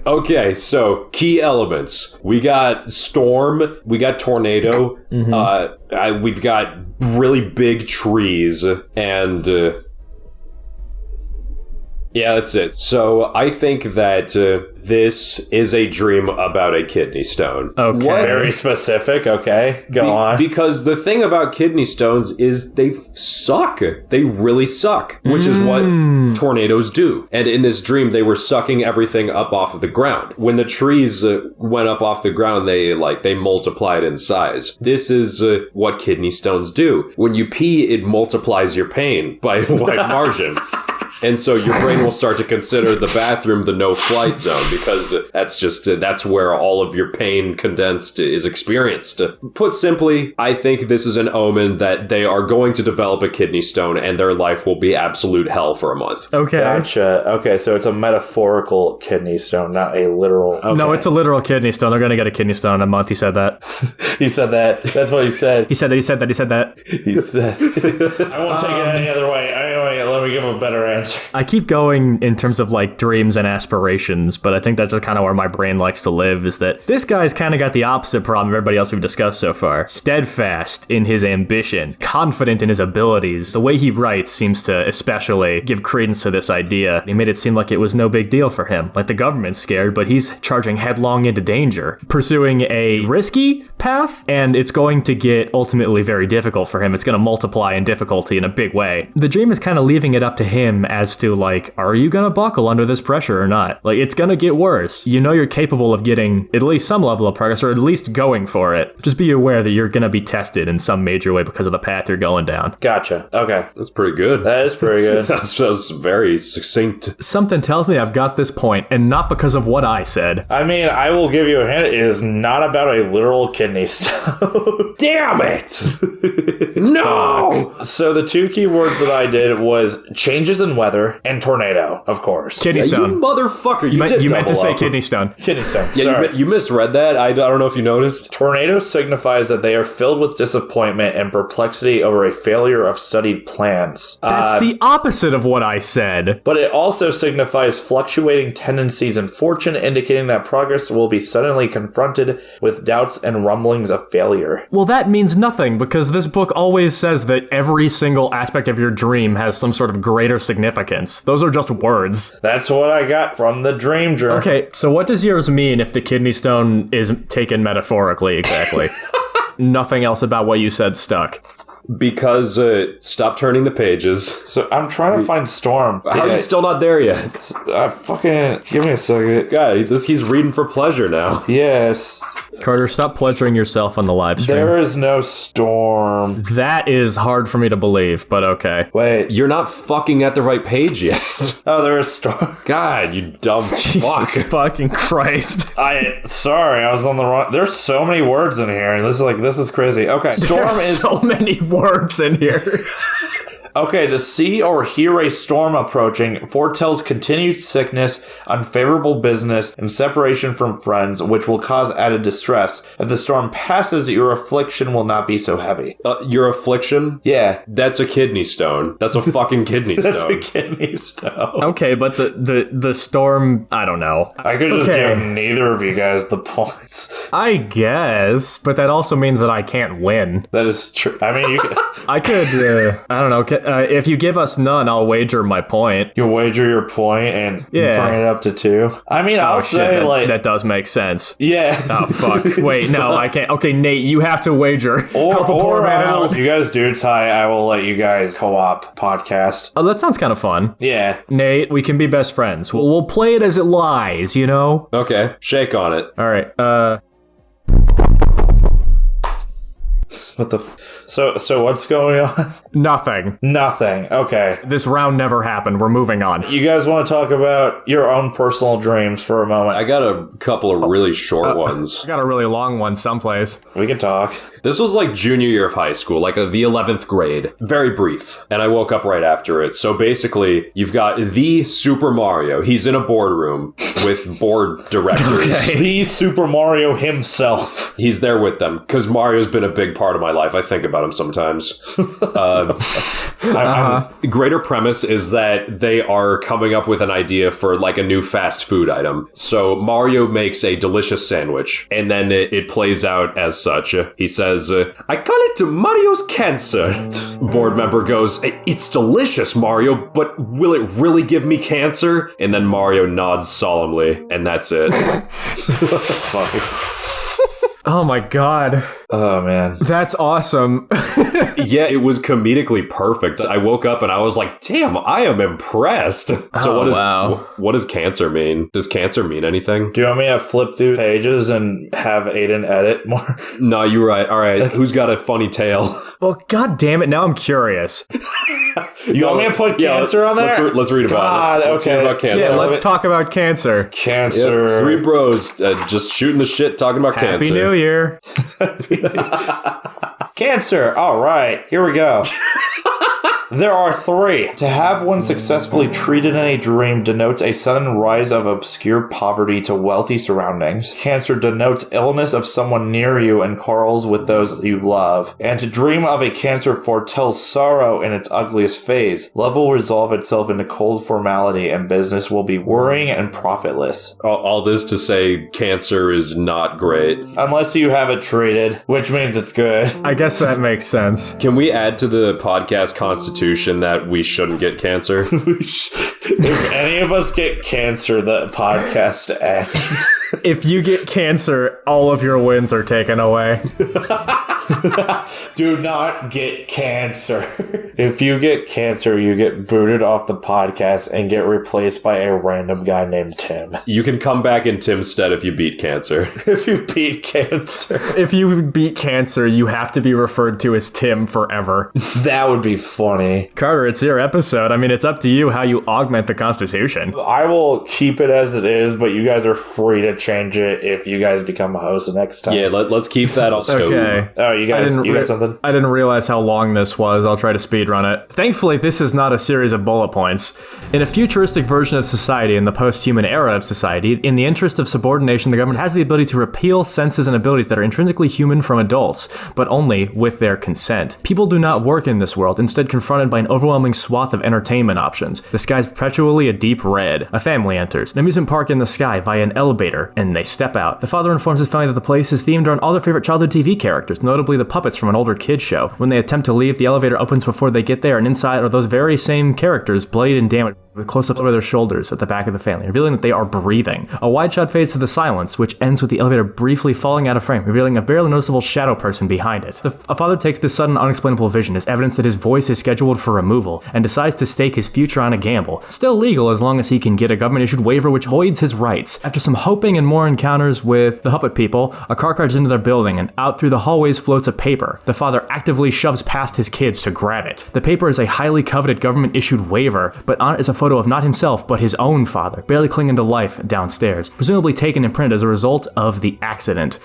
Okay, so key elements. We got storm, we got tornado, we've got really big trees, and yeah, that's it. So I think that this is a dream about a kidney stone. Okay. Very specific. Okay, go on. Because the thing about kidney stones is they suck. They really suck, which is what tornadoes do. And in this dream, they were sucking everything up off of the ground. When the trees went up off the ground, they multiplied in size. This is what kidney stones do. When you pee, it multiplies your pain by a wide margin. And so your brain will start to consider the bathroom the no-flight zone because that's where all of your pain condensed is experienced. Put simply, I think this is an omen that they are going to develop a kidney stone and their life will be absolute hell for a month. Okay. Gotcha. Okay, so it's a metaphorical kidney stone, not a literal... Okay. No, it's a literal kidney stone. They're going to get a kidney stone in a month. He said that. He said that. That's what he said. He said that. He said that. He said that. He said... I won't take it any other way. Anyway, let me give him a better answer. I keep going in terms of dreams and aspirations, but I think that's just kind of where my brain likes to live, is that this guy's kind of got the opposite problem of everybody else we've discussed so far. Steadfast in his ambition, confident in his abilities. The way he writes seems to especially give credence to this idea. He made it seem like it was no big deal for him. Like the government's scared, but he's charging headlong into danger, pursuing a risky path, and it's going to get ultimately very difficult for him. It's going to multiply in difficulty in a big way. The dream is kind of leaving it it up to him as to, like, are you gonna buckle under this pressure or not? Like, it's gonna get worse. You know you're capable of getting at least some level of progress, or at least going for it. Just be aware that you're gonna be tested in some major way because of the path you're going down. Gotcha. Okay. That's pretty good. That is pretty good. That was very succinct. Something tells me I've got this point, and not because of what I said. I mean, I will give you a hint. It is not about a literal kidney stone. Damn it! No! So the two key words that I did was changes in weather and tornado, of course. Kidney You stone. motherfucker! You meant to say up. kidney stone. Kidney stone. Yeah, Sorry. you misread that. I don't know if you noticed. Tornado signifies that they are filled with disappointment and perplexity over a failure of studied plans. That's the opposite of what I said. But it also signifies fluctuating tendencies in fortune, indicating that progress will be suddenly confronted with doubts and rumblings of failure. Well, that means nothing, because this book always says that every single aspect of your dream has some sort of greater significance. Those are just words. That's what I got from the Dream Journal. Okay, so what does yours mean if the kidney stone is taken metaphorically, exactly? Nothing else about what you said stuck. Because, stop turning the pages. So I'm trying to find Storm. How are you still not there yet? Fucking give me a second. God, he's reading for pleasure now. Yes. Carter, stop pleasuring yourself on the live stream. There is no Storm. That is hard for me to believe, but okay. Wait. You're not fucking at the right page yet. Oh, there is Storm. God, you dumb fuck. Jesus fucking Christ. Sorry, I was on the wrong. There's so many words in here. This is crazy. Okay. Storm There's is so many words in here. Okay, to see or hear a storm approaching foretells continued sickness, unfavorable business, and separation from friends, which will cause added distress. If the storm passes, your affliction will not be so heavy. Your affliction? Yeah. That's a kidney stone. That's a fucking kidney That's stone. a kidney stone. Okay, but the storm, I don't know. I could just Okay. give neither of you guys the points. I guess, but that also means that I can't win. That is true. I mean, you could, I could, I don't know. If you give us none, I'll wager my point. you wager your point and Yeah. bring it up to 2. I mean, I'll say, that does make sense. yeah. Oh, fuck. Wait, no, I can't. Okay, Nate, you have to wager. Help a poor man I will, out. if you guys do tie, I will let you guys co-op podcast. Oh, that sounds kind of fun. Yeah. Nate, we can be best friends. We'll play it as it lies, you know? Okay, shake on it. All right, What the? So what's going on? nothing. Nothing. Okay. This round never happened. We're moving on. You guys want to talk about your own personal dreams for a moment? I got a couple of really short ones. I got a really long one someplace. We can talk. This was like junior year of high school, like the 11th grade. Very brief. And I woke up right after it. So basically, you've got the Super Mario. He's in a boardroom with board directors. The Super Mario himself. He's there with them because Mario's been a big part of my life. I think about him sometimes. The greater premise is that they are coming up with an idea for like a new fast food item. So Mario makes a delicious sandwich, and then it plays out as such. He says, I call it Mario's cancer. Board member goes, it's delicious, Mario, but will it really give me cancer? And then Mario nods solemnly, and that's it. Oh my god. Oh man. That's awesome. Yeah, it was comedically perfect. I woke up and I was like, damn, I am impressed. So what does cancer mean? Does cancer mean anything? Do you want me to flip through pages and have Aiden edit more? No, you're right. All right, who's got a funny tale? Well, god damn it, now I'm curious. You want me to put cancer on there? Let's read about it. Let's read about cancer. Yeah, let's talk about cancer. Cancer. Yep, 3 bros just shooting the shit talking about Happy cancer. New Year. Cancer. All right, here we go. There are 3. To have one successfully treated in a dream denotes a sudden rise of obscure poverty to wealthy surroundings. Cancer denotes illness of someone near you and quarrels with those you love. And to dream of a cancer foretells sorrow in its ugliest phase. Love will resolve itself into cold formality and business will be worrying and profitless. All this to say cancer is not great. Unless you have it treated, which means it's good. I guess that makes sense. Can we add to the podcast constitution that we shouldn't get cancer? If any of us get cancer, the podcast ends. If you get cancer, all of your wins are taken away. Do not get cancer. If you get cancer, you get booted off the podcast and get replaced by a random guy named Tim. You can come back in Tim's stead if you beat cancer. If you beat cancer. If you beat cancer, you have to be referred to as Tim forever. That would be funny. Carter, it's your episode. I mean, it's up to you how you augment the Constitution. I will keep it as it is, but you guys are free to change it if you guys become a host next time. Yeah, let's keep that on stove. Okay. Oh, you got something? I didn't realize how long this was. I'll try to speedrun it. Thankfully, this is not a series of bullet points. In a futuristic version of society, in the post-human era of society, in the interest of subordination, the government has the ability to repeal senses and abilities that are intrinsically human from adults, but only with their consent. People do not work in this world, instead confronted by an overwhelming swath of entertainment options. The sky is perpetually a deep red. A family enters an amusement park in the sky via an elevator, and they step out. The father informs his family that the place is themed around all their favorite childhood TV characters, notably the puppets from an older kids show. When they attempt to leave, the elevator opens before they get there, and inside are those very same characters, bloodied and damaged, with close-ups over their shoulders at the back of the family, revealing that they are breathing. A wide shot fades to the silence, which ends with the elevator briefly falling out of frame, revealing a barely noticeable shadow person behind it. A father takes this sudden unexplainable vision as evidence that his voice is scheduled for removal, and decides to stake his future on a gamble. Still legal as long as he can get a government-issued waiver which voids his rights. After some hoping and more encounters with the puppet people, a car crashes into their building, and out through the hallways floats a paper. The father actively shoves past his kids to grab it. The paper is a highly coveted government-issued waiver, but on it is a photo of not himself, but his own father, barely clinging to life downstairs, presumably taken and printed as a result of the accident.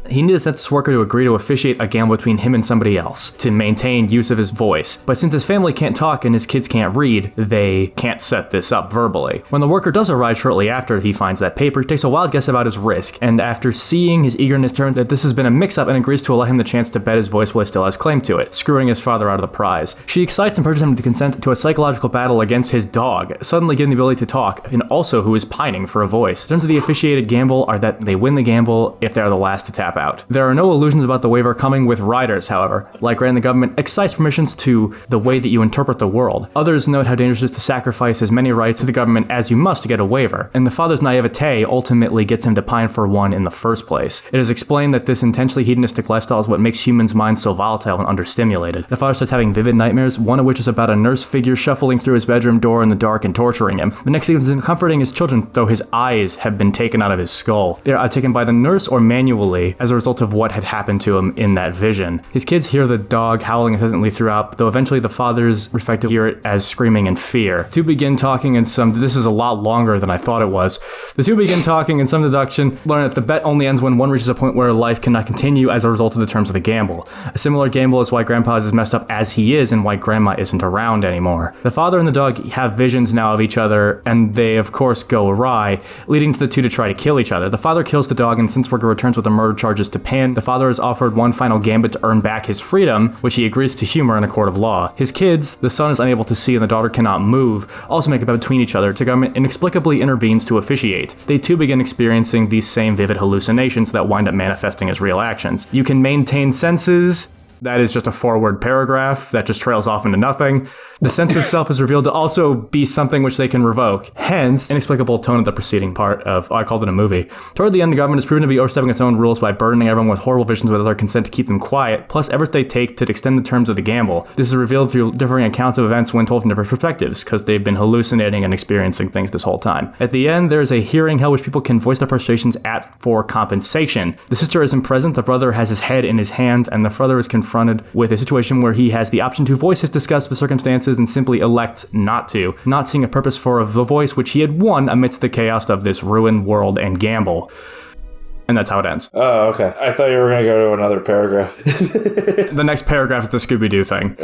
He needed a census worker to agree to officiate a gamble between him and somebody else to maintain use of his voice. But since his family can't talk and his kids can't read, they can't set this up verbally. When the worker does arrive shortly after he finds that paper, he takes a wild guess about his risk, and after seeing his eagerness, turns that this has been a mix-up and agrees to allow him the chance to bet his voice while he still has claim to it, screwing his father out of the prize. She excites and purges him to consent to a psychological battle against his dog, suddenly getting the ability to talk, and also who is pining for a voice. The terms of the officiated gamble are that they win the gamble if they are the last to tap out. There are no illusions about the waiver coming with riders, however. Like granting the government excise permissions to the way that you interpret the world. Others note how dangerous it is to sacrifice as many rights to the government as you must to get a waiver, and the father's naivete ultimately gets him to pine for one in the first place. It is explained that this intensely hedonistic lifestyle is what makes humans' minds so volatile and understimulated. The father starts having vivid nightmares, one of which is about a nurse figure shuffling through his bedroom door in the dark and torturing him. The next sequence is comforting his children, though his eyes have been taken out of his skull. They are taken by the nurse or manually as a result of what had happened to him in that vision. His kids hear the dog howling incessantly throughout, though eventually the fathers respectively hear it as screaming in fear. The two begin talking in some, this is a lot longer than I thought it was. The two begin talking in some deduction, learn that the bet only ends when one reaches a point where life cannot continue as a result of the terms of the gamble. A similar gamble is why Grandpa is as messed up as he is and why Grandma isn't around anymore. The father and the dog have visions now of each other, and they of course go awry, leading to the two to try to kill each other. The father kills the dog, and the census worker returns with the murder charges to pin. The father is offered one final gambit to earn back his freedom, which he agrees to humor in a court of law. His kids, the son is unable to see and the daughter cannot move, also make a bet between each other. The government inexplicably intervenes to officiate. They too begin experiencing these same vivid hallucinations that wind up manifesting as real actions. You can maintain senses. That is just a forward paragraph that just trails off into nothing. The sense itself is revealed to also be something which they can revoke. Hence, inexplicable tone of the preceding part of, I called it a movie. Toward the end, the government is proven to be overstepping its own rules by burdening everyone with horrible visions without their consent to keep them quiet, plus efforts they take to extend the terms of the gamble. This is revealed through differing accounts of events when told from different perspectives, because they've been hallucinating and experiencing things this whole time. At the end, there is a hearing held which people can voice their frustrations at for compensation. The sister isn't present, the brother has his head in his hands, and the brother is confronted with a situation where he has the option to voice his disgust with the circumstances and simply elects not to, not seeing a purpose for the voice which he had won amidst the chaos of this ruined world and gamble. And that's how it ends. Oh, okay. I thought you were going to go to another paragraph. The next paragraph is the Scooby-Doo thing.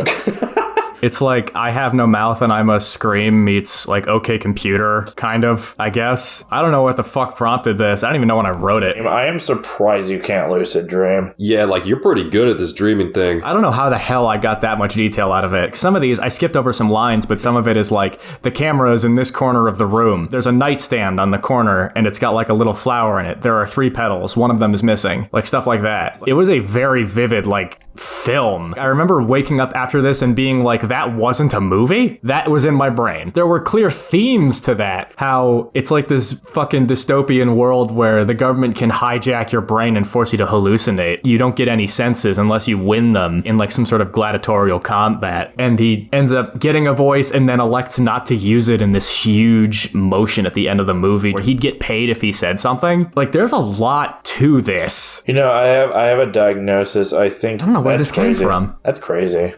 It's like, I have no mouth and I must scream meets like OK Computer, kind of, I guess. I don't know what the fuck prompted this. I don't even know when I wrote it. I am surprised you can't lucid dream. Yeah, like you're pretty good at this dreaming thing. I don't know how the hell I got that much detail out of it. Some of these, I skipped over some lines, but some of it is like, the camera is in this corner of the room. There's a nightstand on the corner and it's got like a little flower in it. There are 3 petals. One of them is missing. Like stuff like that. It was a very vivid, like, film. I remember waking up after this and being like, that wasn't a movie? That was in my brain. There were clear themes to that. How it's like this fucking dystopian world where the government can hijack your brain and force you to hallucinate. You don't get any senses unless you win them in like some sort of gladiatorial combat. And he ends up getting a voice and then elects not to use it in this huge motion at the end of the movie where he'd get paid if he said something. Like, there's a lot to this. You know, I have a diagnosis. I think I don't know where this came from. That's crazy.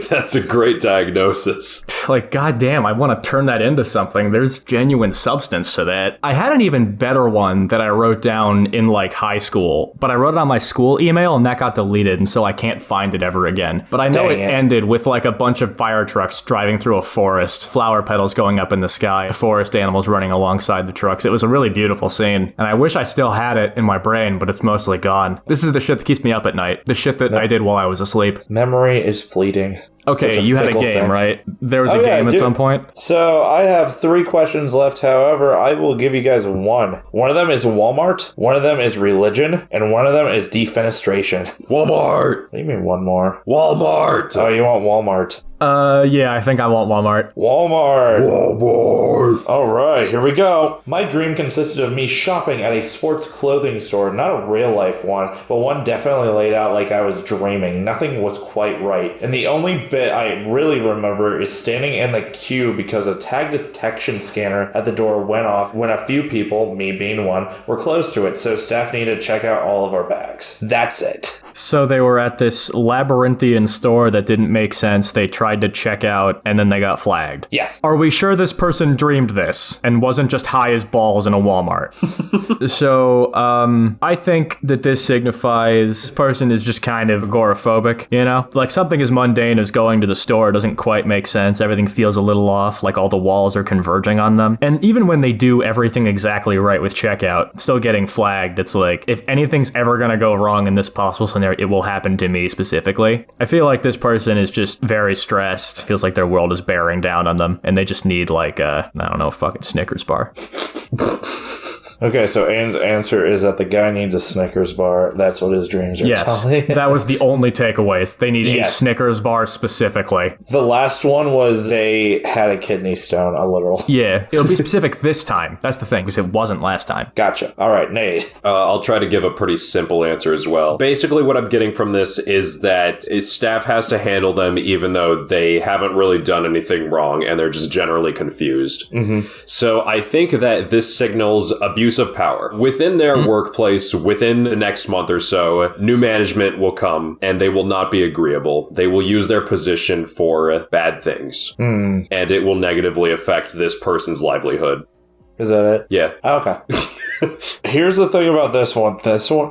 That's a great diagnosis. Like, goddamn, I want to turn that into something. There's genuine substance to that. I had an even better one that I wrote down in like high school, but I wrote it on my school email and that got deleted, and so I can't find it ever again. But I know it ended with like a bunch of fire trucks driving through a forest, flower petals going up in the sky, forest animals running alongside the trucks. It was a really beautiful scene, and I wish I still had it in my brain, but it's mostly gone. This is the shit that keeps me up at night. The shit that I did while I was asleep. Memory is fleeting. Okay, you had a game, thing. right? There was a game at some point? So I have 3 questions left. However, I will give you guys one. One of them is Walmart, one of them is religion, and one of them is defenestration. Walmart! What do you mean one more? Walmart! Oh, you want Walmart. Yeah, I think I want Walmart. Walmart. All right, here we go. My dream consisted of me shopping at a sports clothing store, not a real life one, but one definitely laid out like I was dreaming. Nothing was quite right. And the only bit I really remember is standing in the queue because a tag detection scanner at the door went off when a few people, me being one, were close to it, so staff needed to check out all of our bags. That's it. So they were at this labyrinthian store that didn't make sense. They tried to check out and then they got flagged. Yes. Are we sure this person dreamed this and wasn't just high as balls in a Walmart? So, I think that this signifies this person is just kind of agoraphobic, you know? Like, something as mundane as going to the store doesn't quite make sense. Everything feels a little off, like all the walls are converging on them. And even when they do everything exactly right with checkout, still getting flagged, it's like, if anything's ever gonna go wrong in this possible scenario, it will happen to me specifically. I feel like this person is just very stressed, feels like their world is bearing down on them, and they just need like a, I don't know, fucking Snickers bar. Okay, so Anne's answer is that the guy needs a Snickers bar. That's what his dreams are telling. That was the only takeaway. They need a Snickers bar specifically. The last one was they had a kidney stone, a literal. Yeah, it'll be specific this time. That's the thing, because it wasn't last time. Gotcha. All right, Nate. I'll try to give a pretty simple answer as well. Basically, what I'm getting from this is that staff has to handle them even though they haven't really done anything wrong and they're just generally confused. Mm-hmm. So I think that this signals abuse of power. Within their workplace, within the next month or so, new management will come and they will not be agreeable. They will use their position for bad things. And it will negatively affect this person's livelihood. Is that it? Yeah. Okay. Here's the thing about this one.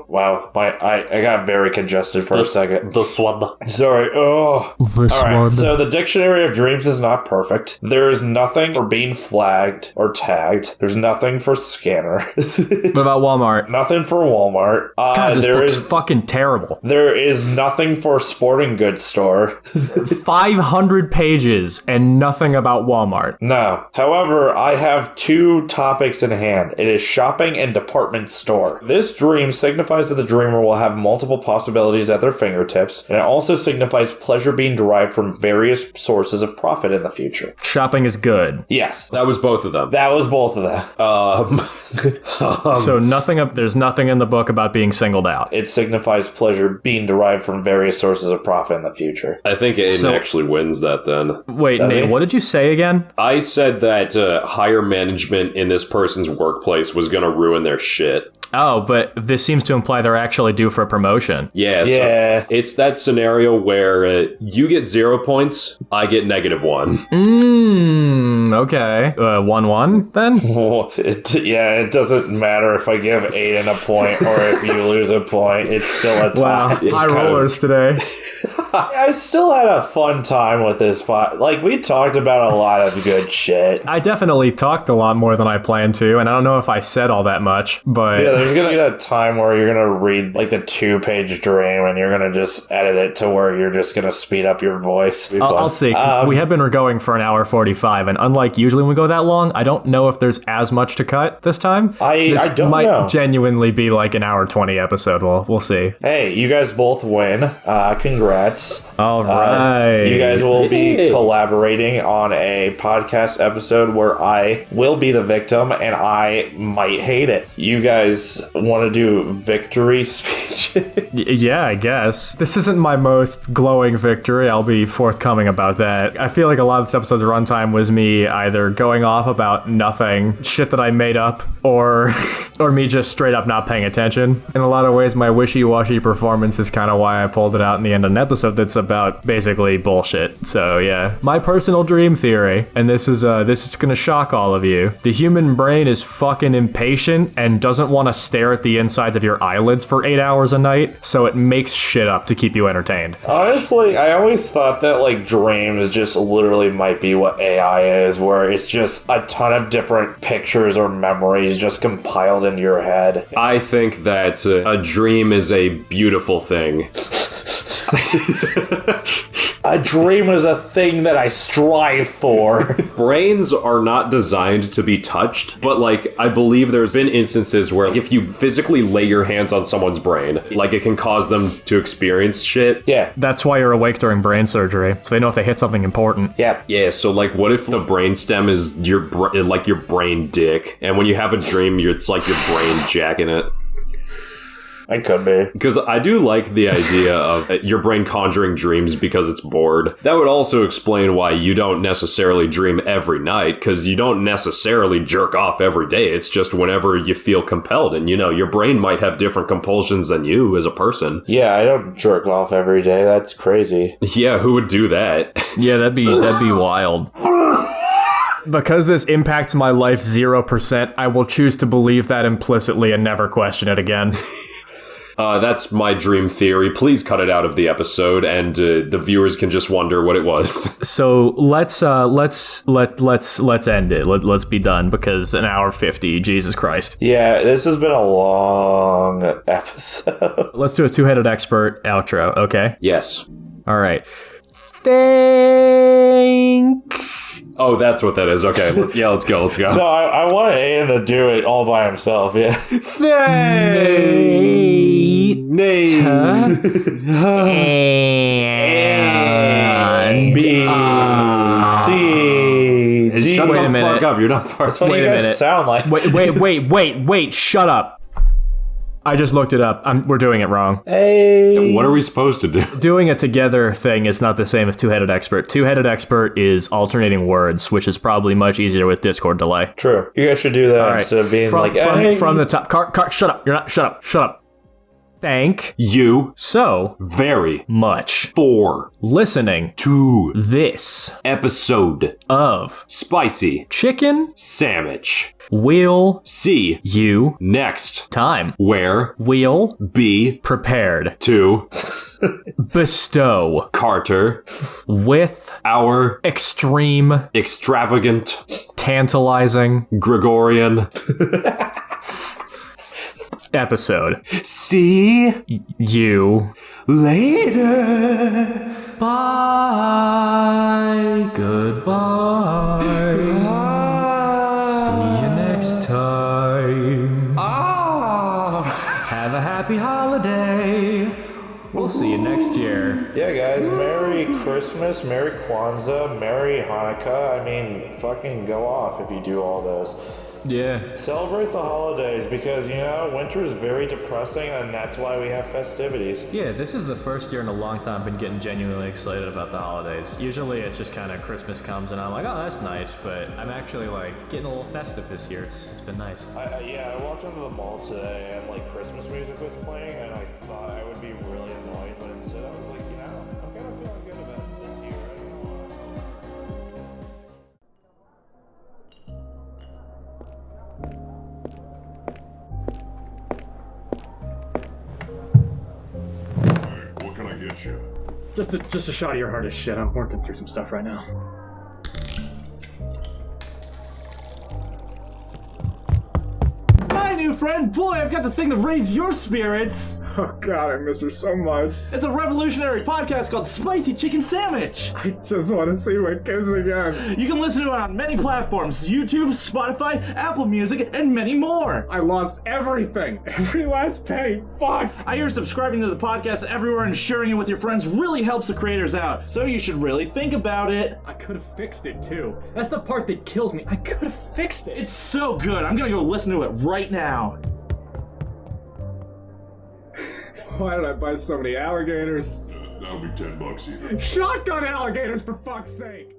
Wow, I got very congested for a second. This one. Sorry. Oh. All right. So the dictionary of dreams is not perfect. There is nothing for being flagged or tagged. There's nothing for scanner. What about Walmart? Nothing for Walmart. God, this book's fucking terrible. There is nothing for sporting goods store. 500 pages and nothing about Walmart. No. However, I have 2 topics in hand. It is shopping and department store. This dream signifies that the dreamer will have multiple possibilities at their fingertips, and it also signifies pleasure being derived from various sources of profit in the future. Shopping is good. Yes. That was both of them. That was both of them. So there's nothing in the book about being singled out. It signifies pleasure being derived from various sources of profit in the future. I think Aiden actually wins that then. Wait, Nate, what did you say again? I said that higher management in this person's workplace was going to ruin their shit. Oh, but this seems to imply they're actually due for a promotion. Yeah. So it's that scenario where you get 0 points, I get -1. Okay. 1-1 then? It doesn't matter if I give Aiden a point or if you lose a point. It's still a tie. Wow, high rollers today. I still had a fun time with this pod. Like, we talked about a lot of good shit. I definitely talked a lot more than I planned to, and I don't know if I said all that much, but... Yeah, there's gonna be that time where you're gonna read, like, the 2-page dream, and you're gonna just edit it to where you're just gonna speed up your voice. I'll see. We have been going for an hour 45, and unlike usually when we go that long, I don't know if there's as much to cut this time. I don't might know. Genuinely be like an hour 20 episode. We'll see. Hey, you guys both win. Congrats. All right. You guys will be collaborating on a podcast episode where I will be the victim and I might hate it. You guys want to do victory speech? Yeah, I guess. This isn't my most glowing victory. I'll be forthcoming about that. I feel like a lot of this episode's runtime was me either going off about nothing, shit that I made up, or me just straight up not paying attention. In a lot of ways, my wishy-washy performance is kind of why I pulled it out in the end of an episode that's about basically bullshit. So yeah, my personal dream theory, and this is gonna shock all of you. The human brain is fucking impatient and doesn't want to stare at the insides of your eyelids for 8 hours a night, so it makes shit up to keep you entertained. Honestly, I always thought that, like, dreams just literally might be what AI is, where it's just a ton of different pictures or memories just compiled into your head. I think that a dream is a beautiful thing. A dream is a thing that I strive for. Brains are not designed to be touched, but, like, I believe there's been instances where if you physically lay your hands on someone's brain, like, it can cause them to experience shit. Yeah. That's why you're awake during brain surgery, so they know if they hit something important. Yeah. Yeah, so, like, what if the brain stem is your brain dick, and when you have a dream, it's like your brain jacking it? I could be. Because I do like the idea of your brain conjuring dreams because it's bored. That would also explain why you don't necessarily dream every night, because you don't necessarily jerk off every day. It's just whenever you feel compelled, and, you know, your brain might have different compulsions than you as a person. Yeah, I don't jerk off every day. That's crazy. Yeah, who would do that? Yeah, that'd be wild. Because this impacts my life 0%, I will choose to believe that implicitly and never question it again. That's my dream theory. Please cut it out of the episode, and the viewers can just wonder what it was. So let's end it. Let's be done, because an hour 50, Jesus Christ. Yeah, this has been a long episode. Let's do a two-headed expert outro, okay? Yes. All right. Thank. Oh, that's what that is. Okay. Yeah, let's go. No, I want Aiden to do it all by himself, yeah. Nate. And B, C, D. Shut Wait the a minute. fuck up. You're not part That's what you guys sound like. Wait, shut up. I just looked it up. We're doing it wrong. Hey. What are we supposed to do? Doing a together thing is not the same as two-headed expert. Two-headed expert is alternating words, which is probably much easier with Discord delay. True. You guys should do that All right. instead of being from the top. Shut up. You're not. Shut up. Thank You so very much for listening to this episode of Spicy Chicken Sammich. We'll See you next time. where We'll be prepared to bestow Carter with our extreme, extravagant tantalizing Gregorian episode. See You later. bye. Goodbye. See you next time. Have a happy holiday. We'll see you next year. Yeah, guys, Merry Christmas, Merry Kwanzaa, Merry Hanukkah. I mean, fucking go off if you do all those. Yeah. Celebrate the holidays because, you know, winter is very depressing and that's why we have festivities. Yeah, this is the first year in a long time I've been getting genuinely excited about the holidays. Usually it's just kind of Christmas comes and I'm like, oh, that's nice, but I'm actually like getting a little festive this year. It's been nice. I walked into the mall today and like Christmas music was playing and I thought I would be really annoyed, but instead I was like, you know, I'm kind of feeling good about this year. I don't know why. What can I get you? Just a shot of your heart is shit. I'm working through some stuff right now. Hi, new friend! Boy, I've got the thing to raise your spirits! Oh god, I miss her so much. It's a revolutionary podcast called Spicy Chicken Sammich! I just want to see my kids again. You can listen to it on many platforms: YouTube, Spotify, Apple Music, and many more! I lost everything. Every last penny. Fuck! I hear subscribing to the podcast everywhere and sharing it with your friends really helps the creators out, so you should really think about it. I could have fixed it too. That's the part that kills me. I could have fixed it. It's so good, I'm gonna go listen to it right now. Why did I buy so many alligators? That'll be $10 either. Shotgun alligators, for fuck's sake!